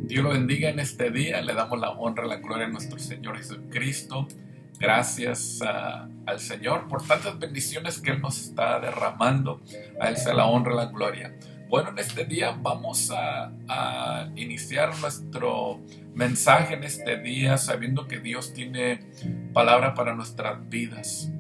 Dios lo bendiga en este día. Le damos la honra y la gloria a nuestro Señor Jesucristo. Gracias al Señor por tantas bendiciones que Él nos está derramando. A Él sea la honra y la gloria. Bueno, en este día vamos a iniciar nuestro mensaje en este día sabiendo que Dios tiene palabra para nuestras vidas.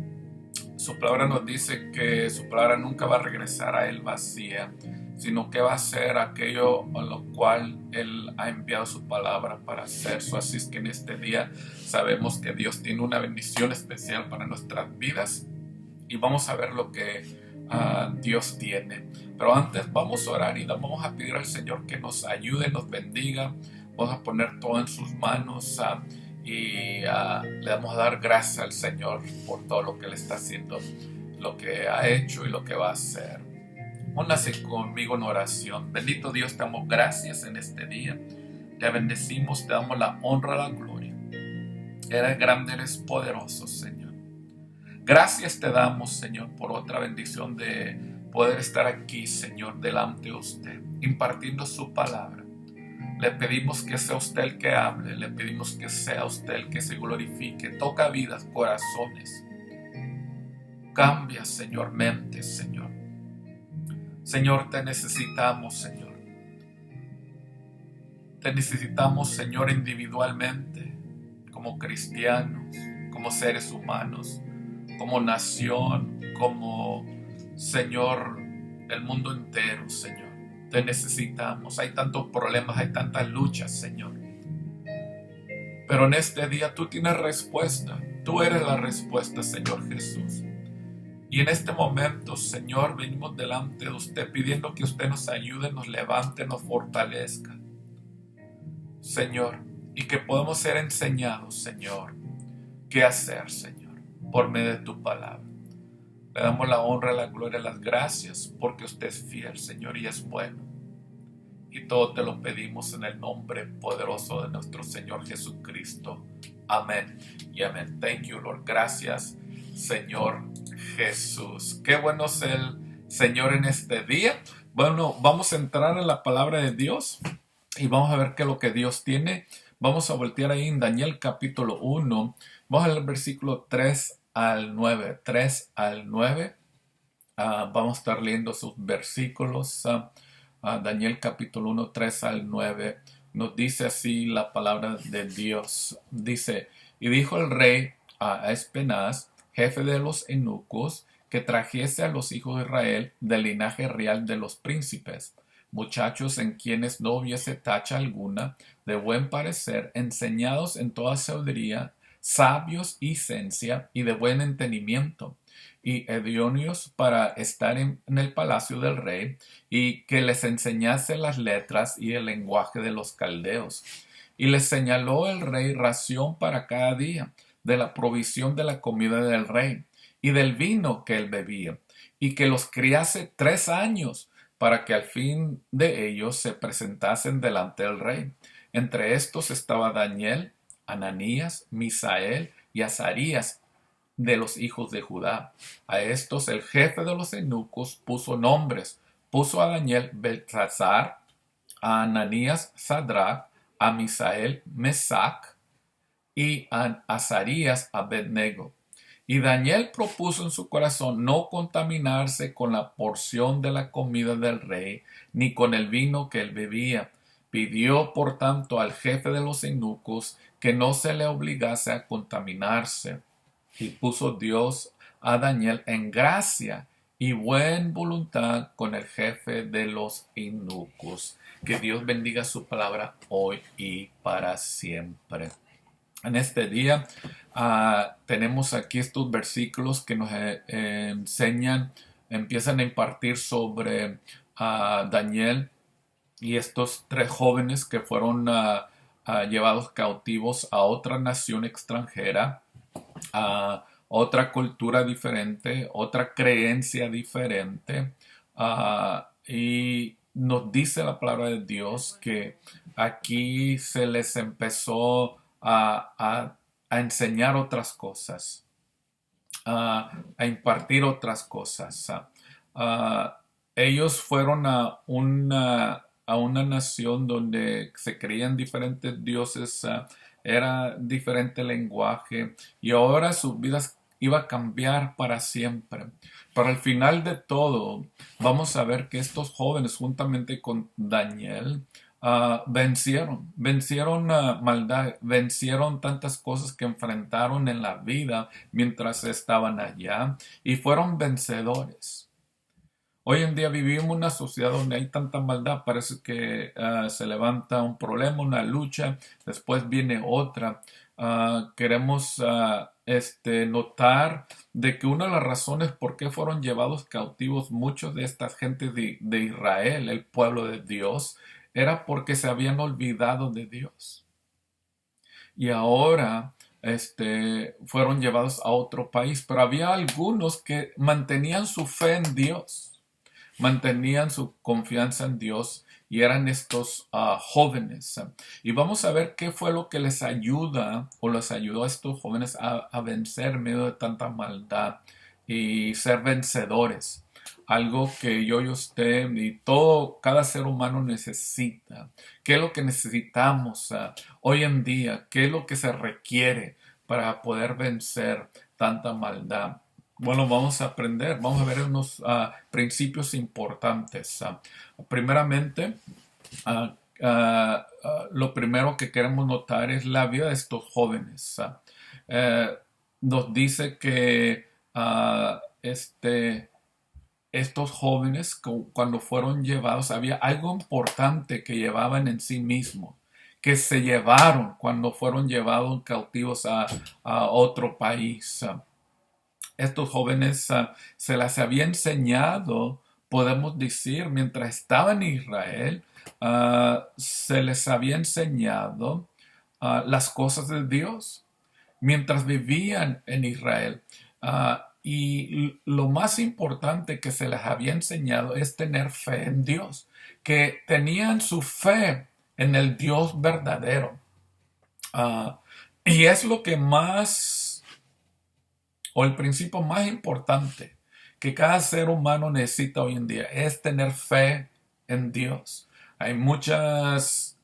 Su palabra nos dice que su palabra nunca va a regresar a Él vacía, sino que va a hacer aquello a lo cual Él ha enviado su palabra para hacer. Así es que en este día sabemos que Dios tiene una bendición especial para nuestras vidas y vamos a ver lo que Dios tiene. Pero antes vamos a orar y vamos a pedir al Señor que nos ayude, nos bendiga. Vamos a poner todo en sus manos y le vamos a dar gracias al Señor por todo lo que Él está haciendo, lo que ha hecho y lo que va a hacer. Únase conmigo en oración. Bendito Dios, te damos gracias en este día. Te bendecimos, te damos la honra, la gloria. Eres grande, eres poderoso, Señor. Gracias te damos, Señor, por otra bendición de poder estar aquí, Señor, delante de usted, impartiendo su palabra. Le pedimos que sea usted el que hable, le pedimos que sea usted el que se glorifique, toca vidas, corazones. Cambia, Señor, mentes, Señor. Señor, te necesitamos, Señor. Te necesitamos, Señor, individualmente, como cristianos, como seres humanos, como nación, como, Señor, el mundo entero, Señor. Te necesitamos. Hay tantos problemas, hay tantas luchas, Señor. Pero en este día tú tienes respuesta. Tú eres la respuesta, Señor Jesús. Y en este momento, Señor, venimos delante de usted pidiendo que usted nos ayude, nos levante, nos fortalezca. Señor, y que podamos ser enseñados, Señor, qué hacer, Señor, por medio de tu palabra. Le damos la honra, la gloria, las gracias, porque usted es fiel, Señor, y es bueno. Y todo te lo pedimos en el nombre poderoso de nuestro Señor Jesucristo. Amén y amén. Thank you, Lord. Gracias, Señor Jesús. Qué bueno es el Señor en este día. Bueno, vamos a entrar en la palabra de Dios y vamos a ver qué es lo que Dios tiene. Vamos a voltear ahí en Daniel capítulo 1. Vamos al versículo 3 al 9. 3 al 9. Vamos a estar leyendo sus versículos. Daniel capítulo 1, 3 al 9. Nos dice así la palabra de Dios. Dice, y dijo el rey a Espenaz, jefe de los eunucos, que trajese a los hijos de Israel del linaje real de los príncipes, muchachos en quienes no hubiese tacha alguna, de buen parecer, enseñados en toda sabiduría, sabios y ciencia y de buen entendimiento, y idóneos para estar en el palacio del rey, y que les enseñase las letras y el lenguaje de los caldeos. Y les señaló el rey ración para cada día, de la provisión de la comida del rey, y del vino que él bebía, y que los criase 3 años, para que al fin de ellos se presentasen delante del rey. Entre estos estaba Daniel, Ananías, Misael y Azarías, de los hijos de Judá. A estos el jefe de los eunucos puso nombres. Puso a Daniel Belsasar, a Ananías Sadrach, a Misael Mesac y a Azarías Abednego. Y Daniel propuso en su corazón no contaminarse con la porción de la comida del rey, ni con el vino que él bebía. Pidió, por tanto, al jefe de los eunucos que no se le obligase a contaminarse. Y puso Dios a Daniel en gracia y buena voluntad con el jefe de los eunucos. Que Dios bendiga su palabra hoy y para siempre. En este día tenemos aquí estos versículos que nos enseñan, empiezan a impartir sobre Daniel y estos 3 jóvenes que fueron llevados cautivos a otra nación extranjera, a otra cultura diferente, otra creencia diferente. Y nos dice la palabra de Dios que aquí se les empezó a enseñar otras cosas, a impartir otras cosas. Ellos fueron a a una nación donde se creían diferentes dioses, era diferente lenguaje y ahora sus vidas iba a cambiar para siempre. Pero al final de todo, vamos a ver que estos jóvenes, juntamente con Daniel, vencieron maldad, vencieron tantas cosas que enfrentaron en la vida mientras estaban allá y fueron vencedores. Hoy en día vivimos en una sociedad donde hay tanta maldad, parece que se levanta un problema, una lucha, después viene otra. Queremos notar de que una de las razones por qué fueron llevados cautivos muchos de estas gentes de Israel, el pueblo de Dios, era porque se habían olvidado de Dios. Y ahora fueron llevados a otro país, pero había algunos que mantenían su fe en Dios, mantenían su confianza en Dios y eran estos jóvenes. Y vamos a ver qué fue lo que les ayuda o les ayudó a estos jóvenes a vencer en medio de tanta maldad y ser vencedores. Algo que yo y usted y todo, cada ser humano necesita. ¿Qué es lo que necesitamos hoy en día? ¿Qué es lo que se requiere para poder vencer tanta maldad? Bueno, vamos a aprender, vamos a ver unos principios importantes. Primeramente, lo primero que queremos notar es la vida de estos jóvenes. Eh, Nos dice que estos jóvenes, cuando fueron llevados, había algo importante que llevaban en sí mismos, que se llevaron cuando fueron llevados cautivos a otro país. Estos jóvenes se las había enseñado, podemos decir, mientras estaban en Israel, se les había enseñado las cosas de Dios mientras vivían en Israel. Y lo más importante que se les había enseñado es tener fe en Dios, que tenían su fe en el Dios verdadero. Y es lo que más, o el principio más importante que cada ser humano necesita hoy en día, es tener fe en Dios. Hay muchas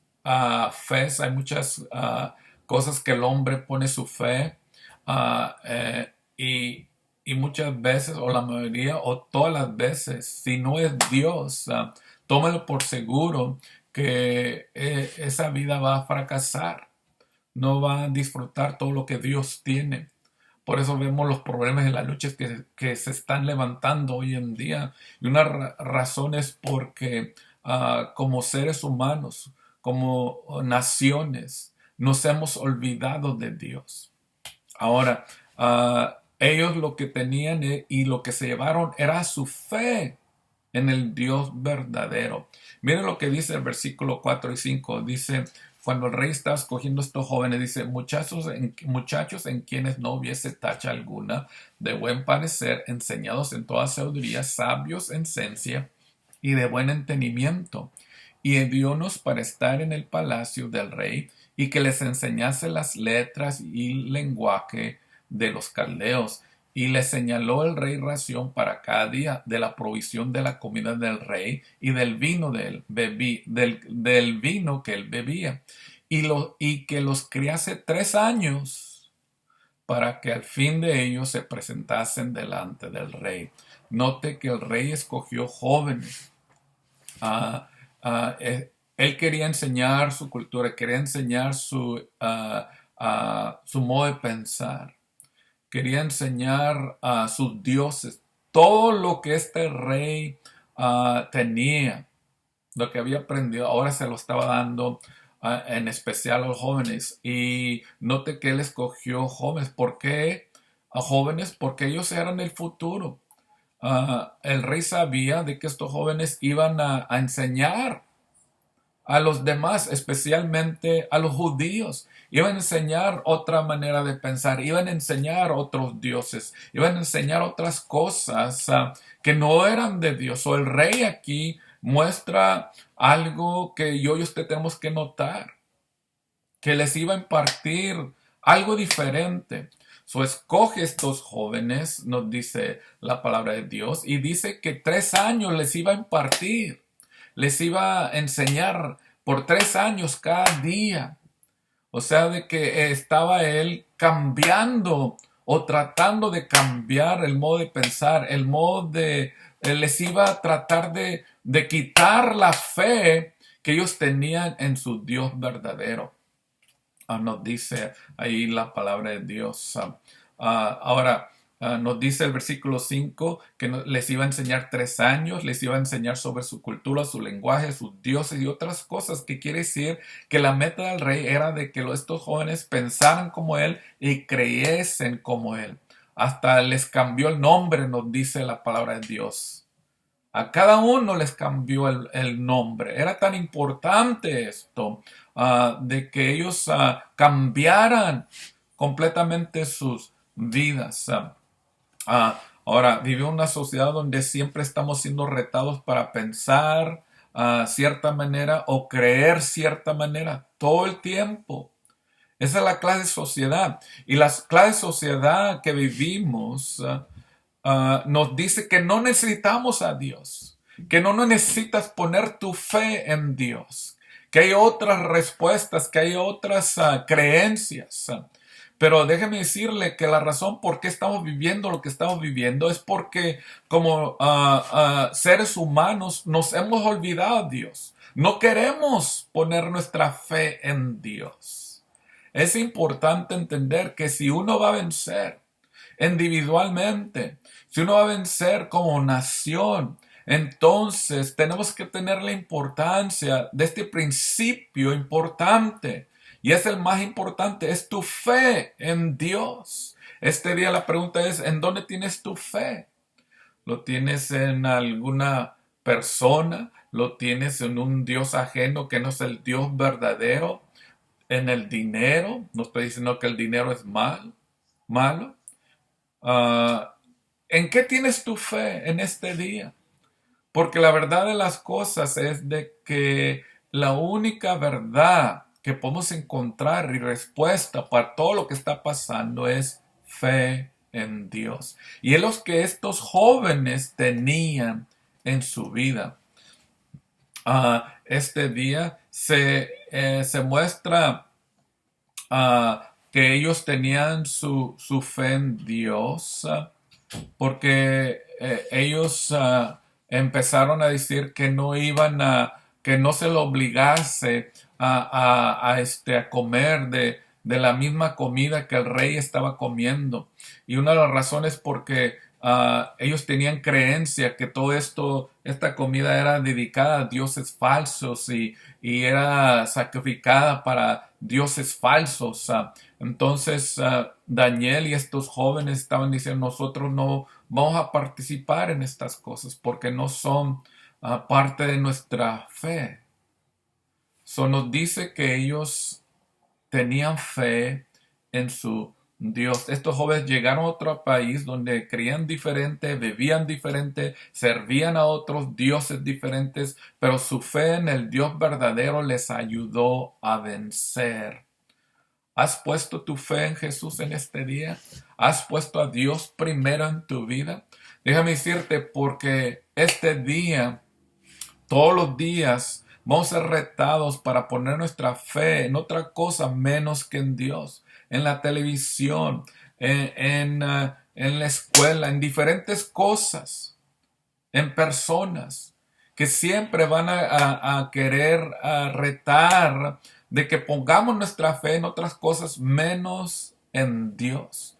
fes, hay muchas cosas que el hombre pone su fe ah, eh, y, y muchas veces, o la mayoría, o todas las veces, si no es Dios, tómalo por seguro que esa vida va a fracasar, no va a disfrutar todo lo que Dios tiene. Por eso vemos los problemas y las luchas que se están levantando hoy en día. Y una razón es porque como seres humanos, como naciones, nos hemos olvidado de Dios. Ahora, ellos lo que tenían y lo que se llevaron era su fe en el Dios verdadero. Miren lo que dice el versículo 4 y 5. Dice, cuando el rey estaba escogiendo a estos jóvenes, dice, muchachos en quienes no hubiese tacha alguna, de buen parecer, enseñados en toda sabiduría, sabios en ciencia y de buen entendimiento. Y enviónos para estar en el palacio del rey y que les enseñase las letras y lenguaje de los caldeos. Y le señaló el rey ración para cada día de la provisión de la comida del rey y del vino del vino que él bebía. Y que los criase 3 años para que al fin de ellos se presentasen delante del rey. Note que el rey escogió jóvenes. Él quería enseñar su cultura, quería enseñar su modo de pensar. Quería enseñar a sus dioses todo lo que este rey tenía, lo que había aprendido, ahora se lo estaba dando en especial a los jóvenes. Y note que él escogió jóvenes. ¿Por qué a jóvenes? Porque ellos eran el futuro. El rey sabía de que estos jóvenes iban a enseñar a los demás, especialmente a los judíos. Iban a enseñar otra manera de pensar, iban a enseñar otros dioses, iban a enseñar otras cosas que no eran de Dios. O el rey aquí muestra algo que yo y usted tenemos que notar, que les iba a impartir algo diferente. Escoge estos jóvenes, nos dice la palabra de Dios, y dice que 3 años les iba a impartir. les iba a enseñar por 3 años cada día. O sea, de que estaba él cambiando o tratando de cambiar el modo de pensar, el modo les iba a tratar de quitar la fe que ellos tenían en su Dios verdadero. Nos dice ahí la palabra de Dios. Ahora, nos dice el versículo 5 que les iba a enseñar 3 años, les iba a enseñar sobre su cultura, su lenguaje, sus dioses y otras cosas, que quiere decir que la meta del rey era de que estos jóvenes pensaran como él y creyesen como él. Hasta les cambió el nombre, nos dice la palabra de Dios. A cada uno les cambió el nombre. Era tan importante esto, de que ellos cambiaran completamente sus vidas. Ahora, vivimos en una sociedad donde siempre estamos siendo retados para pensar cierta manera o creer cierta manera todo el tiempo. Esa es la clase de sociedad. Y la clase de sociedad que vivimos nos dice que no necesitamos a Dios, que no necesitas poner tu fe en Dios, que hay otras respuestas, que hay otras creencias. Pero déjeme decirle que la razón por qué estamos viviendo lo que estamos viviendo es porque como seres humanos nos hemos olvidado de Dios. No queremos poner nuestra fe en Dios. Es importante entender que si uno va a vencer individualmente, si uno va a vencer como nación, entonces tenemos que tener la importancia de este principio importante. Y es el más importante, es tu fe en Dios. Este día la pregunta es, ¿en dónde tienes tu fe? ¿Lo tienes en alguna persona? ¿Lo tienes en un Dios ajeno que no es el Dios verdadero? ¿En el dinero? No estoy diciendo que el dinero es malo. ¿En qué tienes tu fe en este día? Porque la verdad de las cosas es de que la única verdad que podemos encontrar y respuesta para todo lo que está pasando es fe en Dios. Y es lo que estos jóvenes tenían en su vida. Este día se muestra que ellos tenían su fe en Dios, porque ellos empezaron a decir que no iban que no se lo obligase a comer de la misma comida que el rey estaba comiendo. Y una de las razones porque ellos tenían creencia que todo esta comida era dedicada a dioses falsos y era sacrificada para dioses falsos. Entonces Daniel y estos jóvenes estaban diciendo, nosotros no vamos a participar en estas cosas porque no son parte de nuestra fe. Nos dice que ellos tenían fe en su Dios. Estos jóvenes llegaron a otro país donde creían diferente, bebían diferente, servían a otros dioses diferentes, pero su fe en el Dios verdadero les ayudó a vencer. ¿Has puesto tu fe en Jesús en este día? ¿Has puesto a Dios primero en tu vida? Déjame decirte, porque este día, todos los días, vamos a ser retados para poner nuestra fe en otra cosa menos que en Dios, en la televisión, en la escuela, en diferentes cosas, en personas que siempre van a querer retar de que pongamos nuestra fe en otras cosas menos en Dios.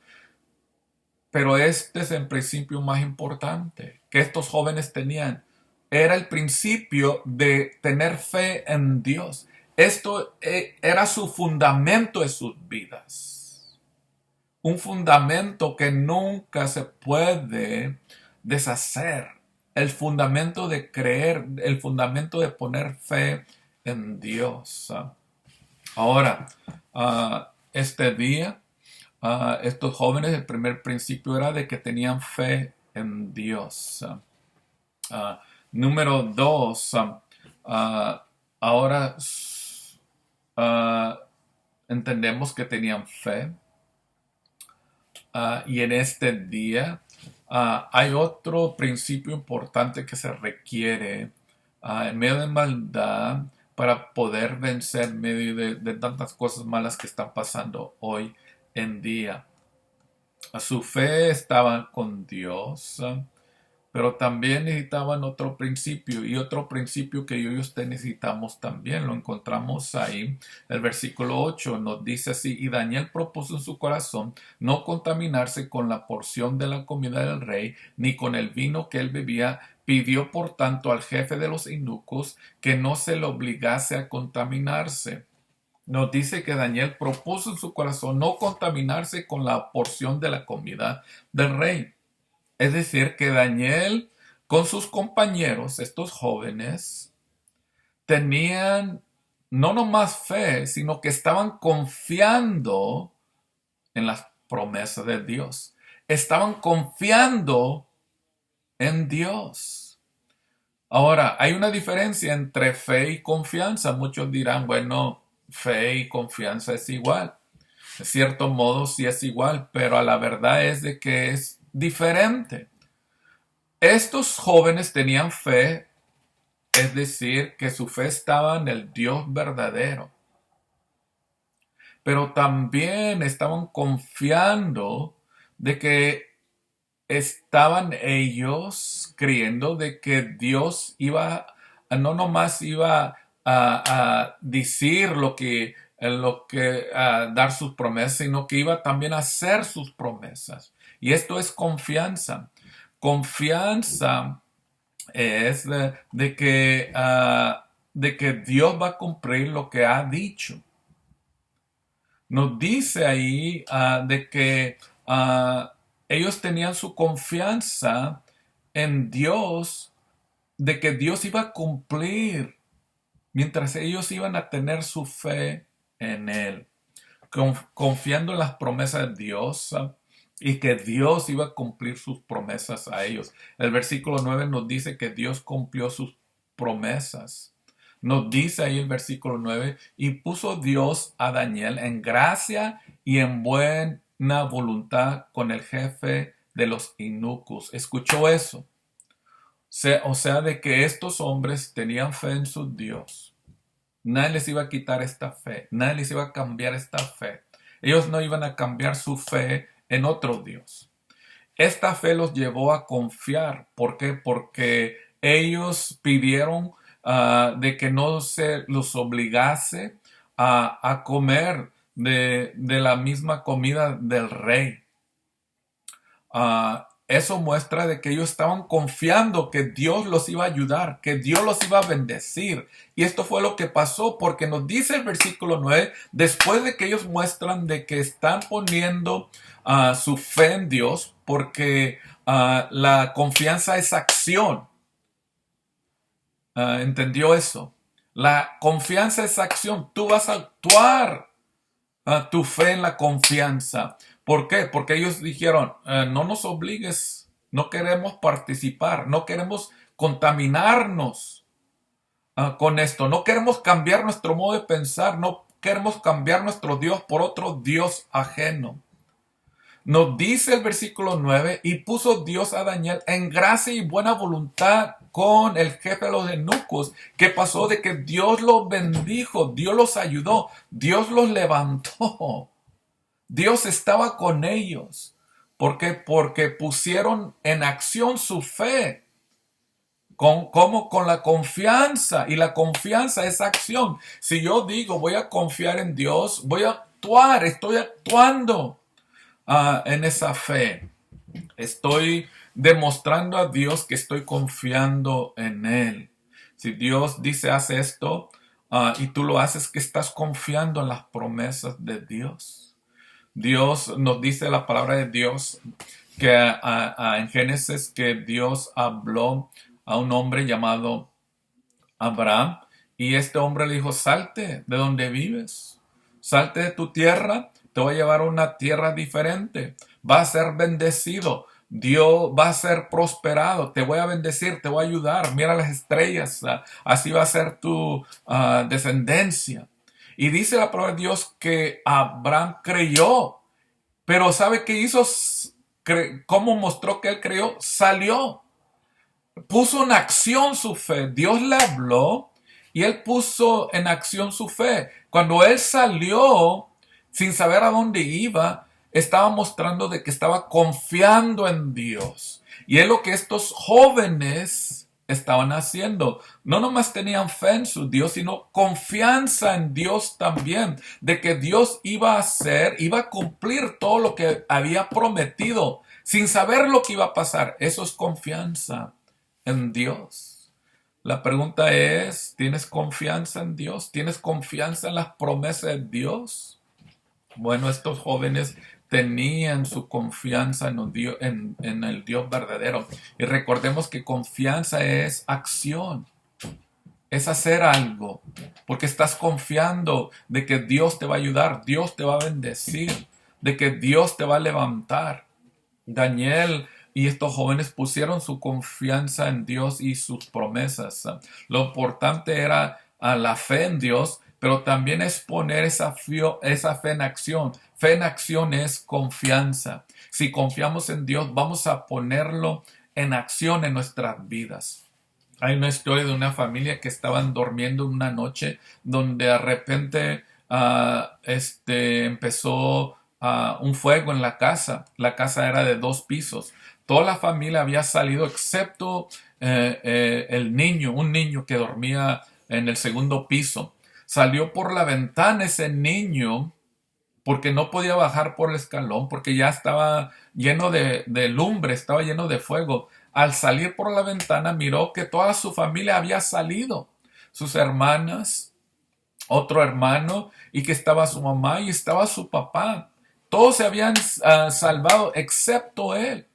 Pero este es el principio más importante que estos jóvenes tenían. Era el principio de tener fe en Dios. Esto era su fundamento de sus vidas. Un fundamento que nunca se puede deshacer. El fundamento de creer, el fundamento de poner fe en Dios. Ahora, este día, estos jóvenes, el primer principio era de que tenían fe en Dios. Número 2, ahora entendemos que tenían fe. Y en este día hay otro principio importante que se requiere en medio de maldad, para poder vencer en medio de tantas cosas malas que están pasando hoy en día. Su fe estaba con Dios, pero también necesitaban otro principio, y otro principio que yo y usted necesitamos también. Lo encontramos ahí. El versículo 8 nos dice así: y Daniel propuso en su corazón no contaminarse con la porción de la comida del rey, ni con el vino que él bebía. Pidió por tanto al jefe de los eunucos que no se le obligase a contaminarse. Nos dice que Daniel propuso en su corazón no contaminarse con la porción de la comida del rey. Es decir, que Daniel con sus compañeros, estos jóvenes, tenían no nomás fe, sino que estaban confiando en las promesas de Dios. Estaban confiando en Dios. Ahora, hay una diferencia entre fe y confianza. Muchos dirán, bueno, fe y confianza es igual. De cierto modo sí es igual, pero a la verdad es de que es diferente. Estos jóvenes tenían fe, es decir, que su fe estaba en el Dios verdadero, pero también estaban confiando de que estaban ellos creyendo de que Dios iba, no nomás iba a decir a dar sus promesas, sino que iba también a hacer sus promesas. Y esto es confianza. Confianza es de que Dios va a cumplir lo que ha dicho. Nos dice ahí de que ellos tenían su confianza en Dios, de que Dios iba a cumplir, mientras ellos iban a tener su fe en Él, confiando en las promesas de Dios, y que Dios iba a cumplir sus promesas a ellos. El versículo 9 nos dice que Dios cumplió sus promesas. Nos dice ahí el versículo 9: y puso Dios a Daniel en gracia y en buena voluntad con el jefe de los eunucos. ¿Escuchó eso? O sea, de que estos hombres tenían fe en su Dios. Nadie les iba a quitar esta fe. Nadie les iba a cambiar esta fe. Ellos no iban a cambiar su fe en otro Dios. Esta fe los llevó a confiar. ¿Por qué? Porque ellos pidieron de que no se los obligase a comer de la misma comida del rey. Eso muestra de que ellos estaban confiando que Dios los iba a ayudar, que Dios los iba a bendecir. Y esto fue lo que pasó, porque nos dice el versículo 9, después de que ellos muestran de que están poniendo su fe en Dios, porque la confianza es acción. ¿Entendió eso? La confianza es acción. Tú vas a actuar tu fe en la confianza. ¿Por qué? Porque ellos dijeron, no nos obligues, no queremos participar, no queremos contaminarnos con esto, no queremos cambiar nuestro modo de pensar, no queremos cambiar nuestro Dios por otro Dios ajeno. Nos dice el versículo 9, y puso Dios a Daniel en gracia y buena voluntad con el jefe de los eunucos. ¿Qué pasó? De que Dios los bendijo, Dios los ayudó, Dios los levantó. Dios estaba con ellos. ¿Por qué? Porque pusieron en acción su fe. ¿Cómo? Con la confianza. Y la confianza es acción. Si yo digo voy a confiar en Dios, voy a actuar, estoy actuando en esa fe. Estoy demostrando a Dios que estoy confiando en Él. Si Dios dice haz esto y tú lo haces, que estás confiando en las promesas de Dios. Dios nos dice la palabra de Dios que en Génesis que Dios habló a un hombre llamado Abraham, y este hombre le dijo: salte de donde vives, salte de tu tierra, te voy a llevar a una tierra diferente, va a ser bendecido, Dios va a ser prosperado, te voy a bendecir, te voy a ayudar, mira las estrellas, así va a ser tu descendencia. Y dice la palabra de Dios que Abraham creyó, pero ¿sabe qué hizo? ¿Cómo mostró que él creyó? Salió. puso en acción su fe. Dios le habló y él puso en acción su fe. Cuando él salió sin saber a dónde iba, estaba mostrando de que estaba confiando en Dios. Y es lo que estos jóvenes estaban haciendo. No nomás tenían fe en su Dios, sino confianza en Dios también, de que Dios iba a hacer, iba a cumplir todo lo que había prometido, sin saber lo que iba a pasar. Eso es confianza en Dios. La pregunta es, ¿tienes confianza en Dios? ¿Tienes confianza en las promesas de Dios? Bueno, estos jóvenes tenían su confianza en el Dios verdadero. Y recordemos que confianza es acción, es hacer algo, porque estás confiando de que Dios te va a ayudar, Dios te va a bendecir, de que Dios te va a levantar. Daniel y estos jóvenes pusieron su confianza en Dios y sus promesas. Lo importante era la fe en Dios, pero también es poner esa fe en acción. Fe en acción es confianza. Si confiamos en Dios, vamos a ponerlo en acción en nuestras vidas. Hay una historia de una familia que estaban durmiendo una noche donde de repente empezó un fuego en la casa. La casa era de 2 pisos. Toda la familia había salido excepto el niño, un niño que dormía en el segundo piso. Salió por la ventana ese niño porque no podía bajar por el escalón, porque ya estaba lleno de lumbre, estaba lleno de fuego. Al salir por la ventana miró que toda su familia había salido, sus hermanas, otro hermano, y que estaba su mamá y estaba su papá. Todos se habían salvado excepto él.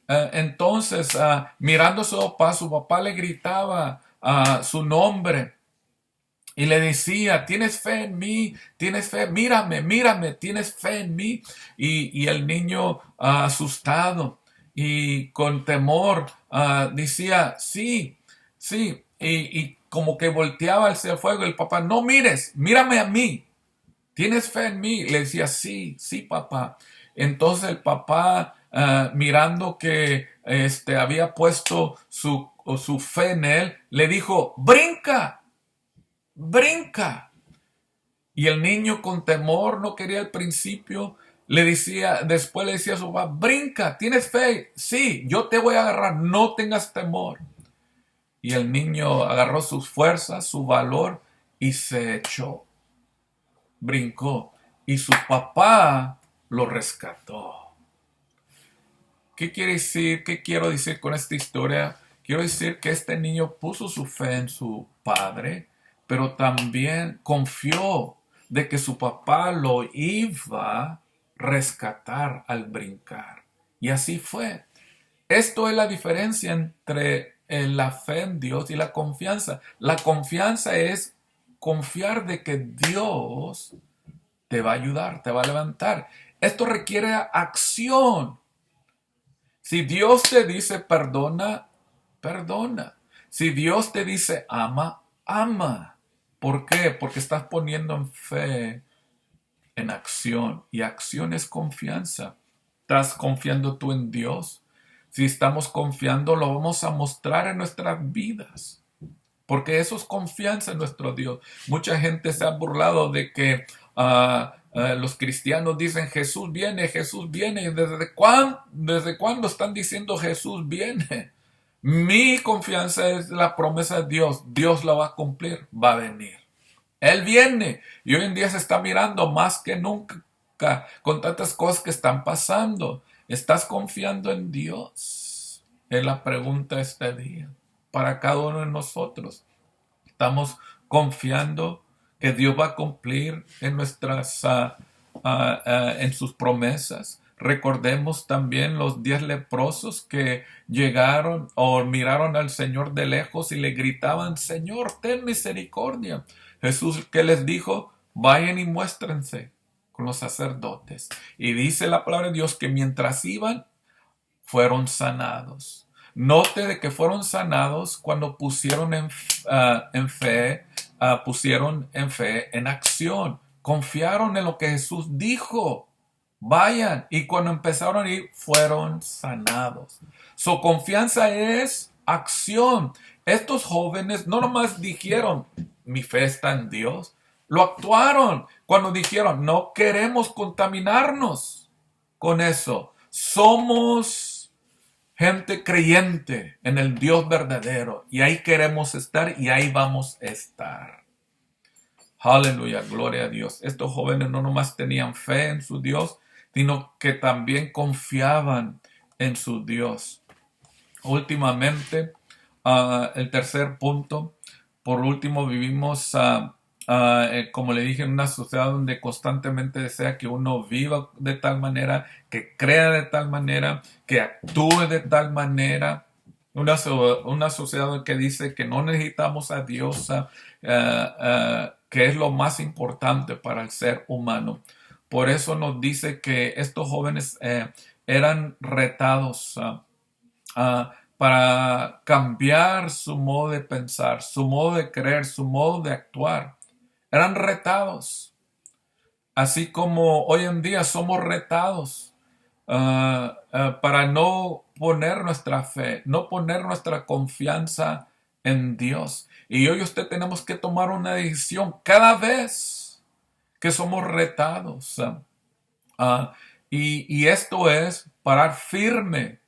Entonces, mirando a su papá le gritaba su nombre. Y le decía, tienes fe en mí, tienes fe, mírame, mírame, tienes fe en mí. Y el niño asustado y con temor decía, sí, sí. Y como que volteaba hacia el fuego. El papá, no mires, mírame a mí, tienes fe en mí. Le decía, sí, sí, papá. Entonces el papá, mirando que había puesto su fe en él, le dijo, brinca, brinca. Y el niño con temor no quería al principio, después le decía a su papá, brinca, ¿tienes fe? Sí, yo te voy a agarrar, no tengas temor. Y el niño agarró sus fuerzas, su valor y se echó, brincó. Y su papá lo rescató. ¿Qué quiere decir? ¿Qué quiero decir con esta historia? Quiero decir que este niño puso su fe en su padre, pero también confió de que su papá lo iba a rescatar al brincar. Y así fue. Esto es la diferencia entre la fe en Dios y la confianza. La confianza es confiar de que Dios te va a ayudar, te va a levantar. Esto requiere acción. Si Dios te dice perdona, perdona. Si Dios te dice ama, ama. ¿Por qué? Porque estás poniendo en fe en acción. Y acción es confianza. ¿Estás confiando tú en Dios? Si estamos confiando, lo vamos a mostrar en nuestras vidas. Porque eso es confianza en nuestro Dios. Mucha gente se ha burlado de que los cristianos dicen Jesús viene, Jesús viene. ¿Desde cuándo están diciendo Jesús viene? Mi confianza es la promesa de Dios. Dios la va a cumplir, va a venir. Él viene y hoy en día se está mirando más que nunca con tantas cosas que están pasando. ¿Estás confiando en Dios? Es la pregunta este día para cada uno de nosotros. Estamos confiando que Dios va a cumplir en en sus promesas. Recordemos también los 10 leprosos que llegaron o miraron al Señor de lejos y le gritaban, Señor, ten misericordia. Jesús, ¿qué les dijo? Vayan y muéstrense con los sacerdotes. Y dice la palabra de Dios que mientras iban, fueron sanados. Note de que fueron sanados cuando pusieron pusieron en fe, en acción. Confiaron en lo que Jesús dijo. vayan. Y cuando empezaron a ir, fueron sanados. Su confianza es acción. Estos jóvenes no nomás dijeron, mi fe está en Dios, lo actuaron cuando dijeron, no queremos contaminarnos con eso. Somos gente creyente en el Dios verdadero y ahí queremos estar y ahí vamos a estar. Aleluya, gloria a Dios. Estos jóvenes no nomás tenían fe en su Dios, sino que también confiaban en su Dios. Últimamente, el tercer punto, por último, vivimos, como le dije, en una sociedad donde constantemente desea que uno viva de tal manera, que crea de tal manera, que actúe de tal manera. Una sociedad que dice que no necesitamos a Dios, que es lo más importante para el ser humano. Por eso nos dice que estos jóvenes eran retados para cambiar su modo de pensar, su modo de creer, su modo de actuar. Eran retados, así como hoy en día somos retados para no poner nuestra fe, no poner nuestra confianza en Dios. Y hoy usted tenemos que tomar una decisión cada vez que somos retados. Y esto es parar firme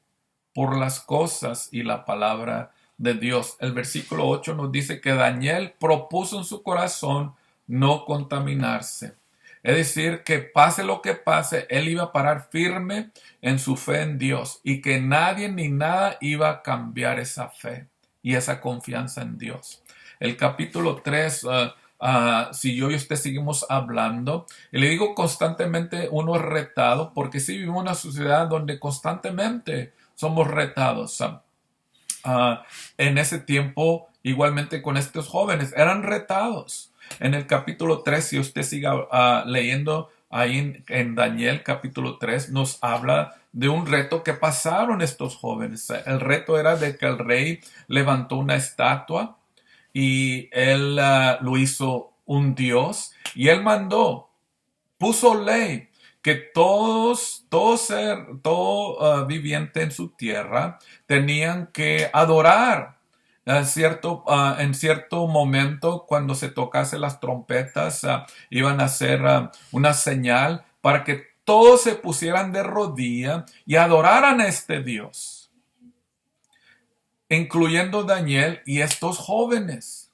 por las cosas y la palabra de Dios. El versículo 8 nos dice que Daniel propuso en su corazón no contaminarse. Es decir, que pase lo que pase, él iba a parar firme en su fe en Dios y que nadie ni nada iba a cambiar esa fe y esa confianza en Dios. El capítulo 3, si yo y usted seguimos hablando, y le digo constantemente uno es retado porque si vivimos en una sociedad donde constantemente somos retados. En ese tiempo, igualmente con estos jóvenes, eran retados. En el capítulo 3, si usted siga leyendo ahí en Daniel capítulo 3, nos habla de un reto que pasaron estos jóvenes. El reto era de que el rey levantó una estatua y él lo hizo un dios y él puso ley que todo viviente en su tierra tenían que adorar en cierto momento cuando se tocase las trompetas iban a hacer una señal para que todos se pusieran de rodilla y adoraran a este Dios, incluyendo Daniel y estos jóvenes.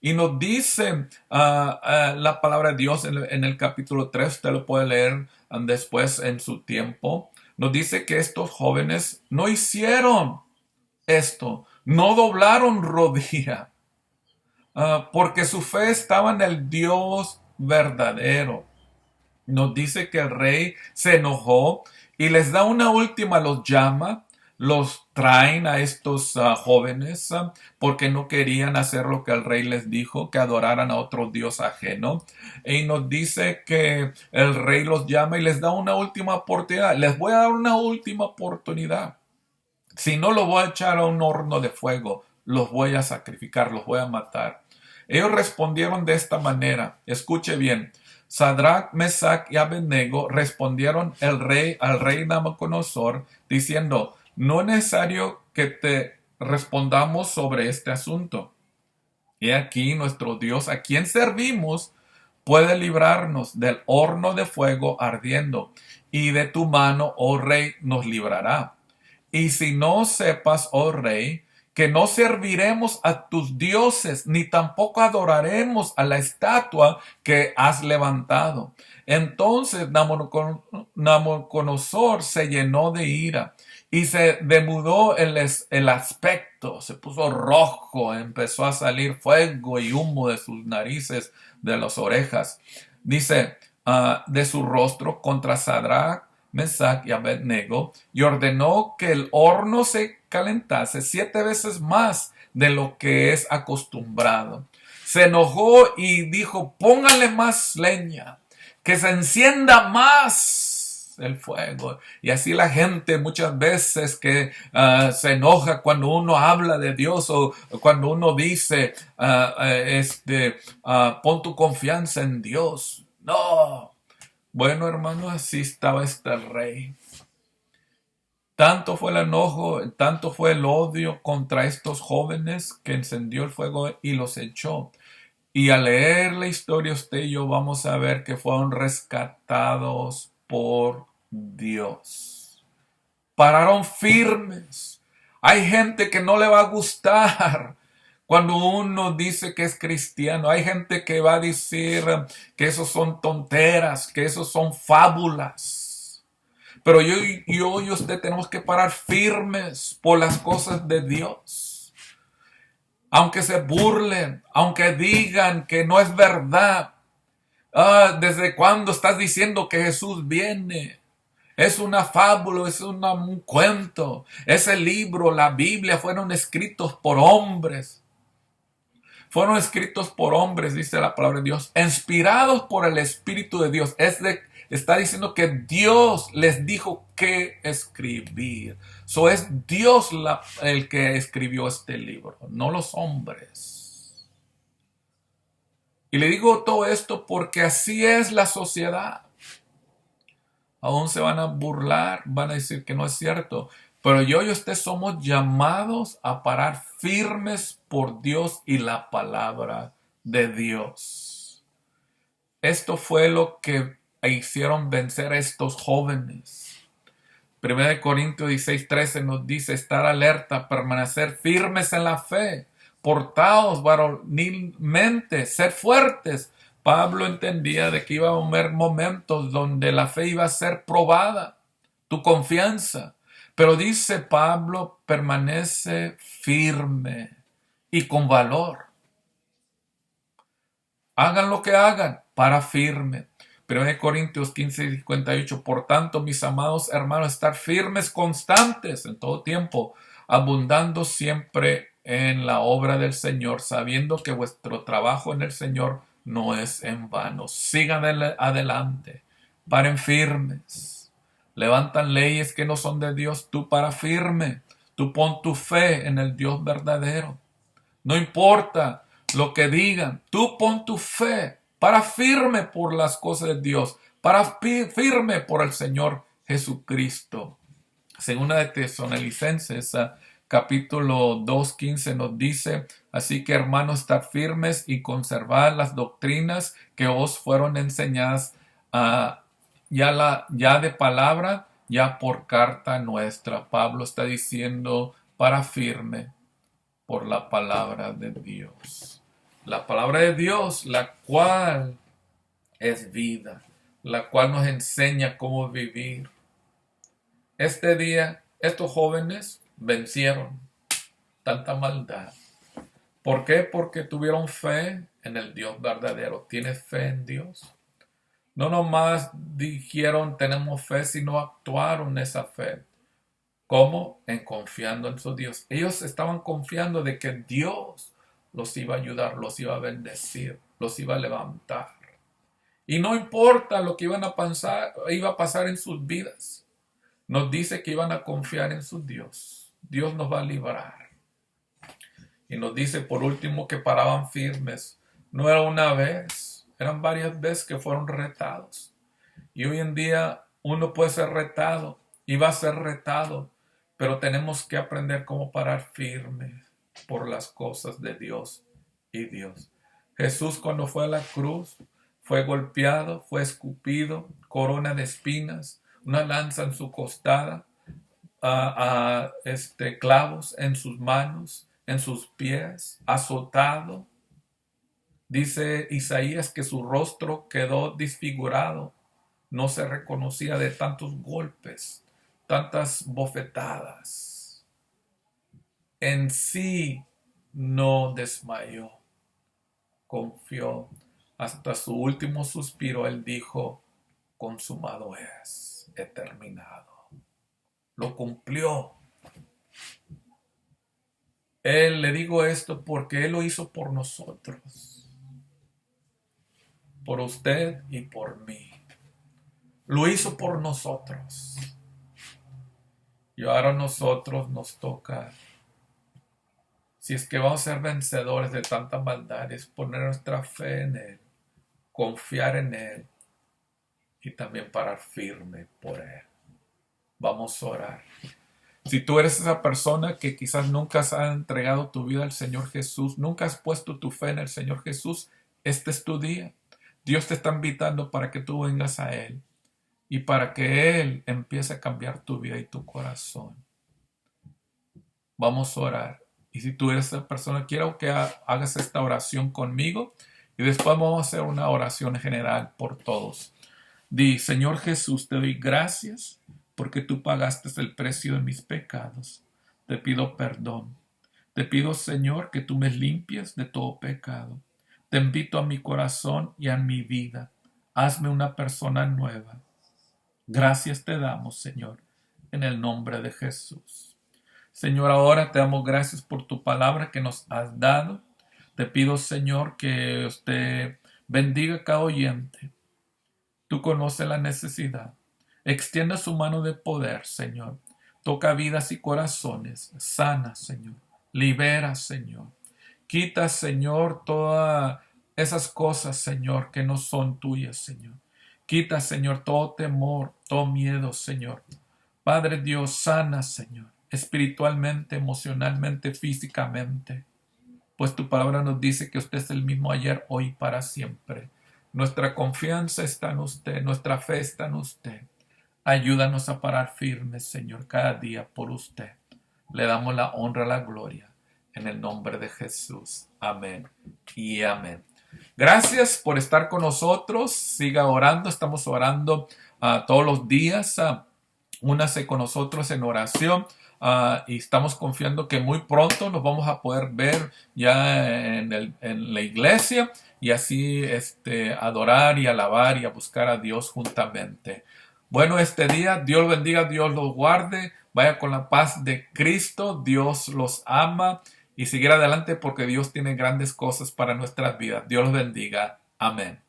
Y nos dice la palabra de Dios en el capítulo 3, usted lo puede leer después en su tiempo. Nos dice que estos jóvenes no hicieron esto, no doblaron rodilla, porque su fe estaba en el Dios verdadero. Nos dice que el rey se enojó y les da una última, los llama, los traen a estos jóvenes porque no querían hacer lo que el rey les dijo, que adoraran a otro dios ajeno. Y nos dice que el rey los llama y les da una última oportunidad. Les voy a dar una última oportunidad. Si no, los voy a echar a un horno de fuego, los voy a sacrificar, los voy a matar. Ellos respondieron de esta manera. Escuche bien. Sadrach, Mesach y Abednego respondieron al rey Nabucodonosor, diciendo, no es necesario que te respondamos sobre este asunto. He aquí nuestro Dios, a quien servimos, puede librarnos del horno de fuego ardiendo, y de tu mano, oh rey, nos librará. Y si no sepas, oh rey, que no serviremos a tus dioses, ni tampoco adoraremos a la estatua que has levantado. Entonces Nabucodonosor se llenó de ira y se demudó el aspecto, se puso rojo, empezó a salir fuego y humo de sus narices, de las orejas. Dice, de su rostro contra Sadrach, Mesach y Abednego, y ordenó que el horno se calentase 7 veces más de lo que es acostumbrado. Se enojó y dijo, póngale más leña, que se encienda más el fuego. Y así la gente muchas veces que se enoja cuando uno habla de Dios o cuando uno dice, pon tu confianza en Dios. No. Bueno, hermanos, así estaba este rey. Tanto fue el enojo, tanto fue el odio contra estos jóvenes que encendió el fuego y los echó. Y al leer la historia, usted y yo vamos a ver que fueron rescatados por Dios. Pararon firmes. Hay gente que no le va a gustar cuando uno dice que es cristiano. Hay gente que va a decir que esos son tonteras, que esos son fábulas. Pero yo y usted tenemos que parar firmes por las cosas de Dios. Aunque se burlen, aunque digan que no es verdad. ¿Desde cuándo estás diciendo que Jesús viene? Es una fábula, es un cuento. Ese libro, la Biblia, fueron escritos por hombres. Fueron escritos por hombres, dice la palabra de Dios, inspirados por el Espíritu de Dios. Está diciendo que Dios les dijo qué escribir. Es Dios el que escribió este libro, no los hombres. Y le digo todo esto porque así es la sociedad. Aún se van a burlar, van a decir que no es cierto. Pero yo y usted somos llamados a parar firmes por Dios y la palabra de Dios. Esto fue lo que hicieron vencer a estos jóvenes. 1 Corintios 16:13 nos dice estar alerta, permanecer firmes en la fe, portaos varonilmente, ser fuertes. Pablo entendía de que iba a haber momentos donde la fe iba a ser probada, tu confianza. Pero dice Pablo, permanece firme y con valor. Hagan lo que hagan, para firme. 1 Corintios 15:58. Por tanto, mis amados hermanos, estar firmes, constantes en todo tiempo, abundando siempre en la obra del Señor, sabiendo que vuestro trabajo en el Señor no es en vano. Sigan adelante, paren firmes, levantan leyes que no son de Dios, tú para firme, tú pon tu fe en el Dios verdadero. No importa lo que digan, tú pon tu fe para firme por las cosas de Dios, para firme por el Señor Jesucristo. Según de Tesalonicenses, capítulo 2:15 nos dice, así que hermanos, estad firmes y conservad las doctrinas que os fueron enseñadas, ya de palabra, ya por carta nuestra. Pablo está diciendo para firme por la palabra de Dios. La palabra de Dios, la cual es vida, la cual nos enseña cómo vivir. Este día, estos jóvenes vencieron tanta maldad. ¿Por qué? Porque tuvieron fe en el Dios verdadero. ¿Tienes fe en Dios? No nomás dijeron tenemos fe, sino actuaron esa fe. ¿Cómo? En confiando en su Dios. Ellos estaban confiando de que Dios los iba a ayudar, los iba a bendecir, los iba a levantar. Y no importa lo que iba a pasar en sus vidas. Nos dice que iban a confiar en su Dios. Dios nos va a librar. Y nos dice por último que paraban firmes. No era una vez, eran varias veces que fueron retados. Y hoy en día uno puede ser retado y va a ser retado. Pero tenemos que aprender cómo parar firme por las cosas de Dios y Dios. Jesús cuando fue a la cruz fue golpeado, fue escupido, corona de espinas, una lanza en su costada, clavos en sus manos, en sus pies, azotado. Dice Isaías que su rostro quedó desfigurado, no se reconocía de tantos golpes, tantas bofetadas. En sí no desmayó, confió. Hasta su último suspiro él dijo, consumado es, he terminado. Lo cumplió. Él, le digo esto porque él lo hizo por nosotros, por usted y por mí. Lo hizo por nosotros. Y ahora a nosotros nos toca, si es que vamos a ser vencedores de tanta maldad, es poner nuestra fe en Él, confiar en Él y también parar firme por Él. Vamos a orar. Si tú eres esa persona que quizás nunca has entregado tu vida al Señor Jesús, nunca has puesto tu fe en el Señor Jesús, este es tu día. Dios te está invitando para que tú vengas a Él y para que Él empiece a cambiar tu vida y tu corazón. Vamos a orar. Y si tú eres esa persona, quiero que hagas esta oración conmigo y después vamos a hacer una oración general por todos. Di: Señor Jesús, te doy gracias porque tú pagaste el precio de mis pecados. Te pido perdón. Te pido, Señor, que tú me limpies de todo pecado. Te invito a mi corazón y a mi vida. Hazme una persona nueva. Gracias te damos, Señor, en el nombre de Jesús. Señor, ahora te damos gracias por tu palabra que nos has dado. Te pido, Señor, que usted bendiga a cada oyente. Tú conoces la necesidad. Extiende su mano de poder, Señor. Toca vidas y corazones. Sana, Señor. Libera, Señor. Quita, Señor, todas esas cosas, Señor, que no son tuyas, Señor. Quita, Señor, todo temor, todo miedo, Señor. Padre Dios, sana, Señor, espiritualmente, emocionalmente, físicamente. Pues tu palabra nos dice que usted es el mismo ayer, hoy y para siempre. Nuestra confianza está en usted, nuestra fe está en usted. Ayúdanos a parar firmes, Señor, cada día por usted. Le damos la honra, la gloria, en el nombre de Jesús. Amén y amén. Gracias por estar con nosotros. Siga orando. Estamos orando todos los días. Únase con nosotros en oración. Y estamos confiando que muy pronto nos vamos a poder ver ya en la iglesia y así adorar y alabar y a buscar a Dios juntamente. Bueno, este día, Dios los bendiga, Dios los guarde, vaya con la paz de Cristo, Dios los ama y seguir adelante porque Dios tiene grandes cosas para nuestras vidas. Dios los bendiga. Amén.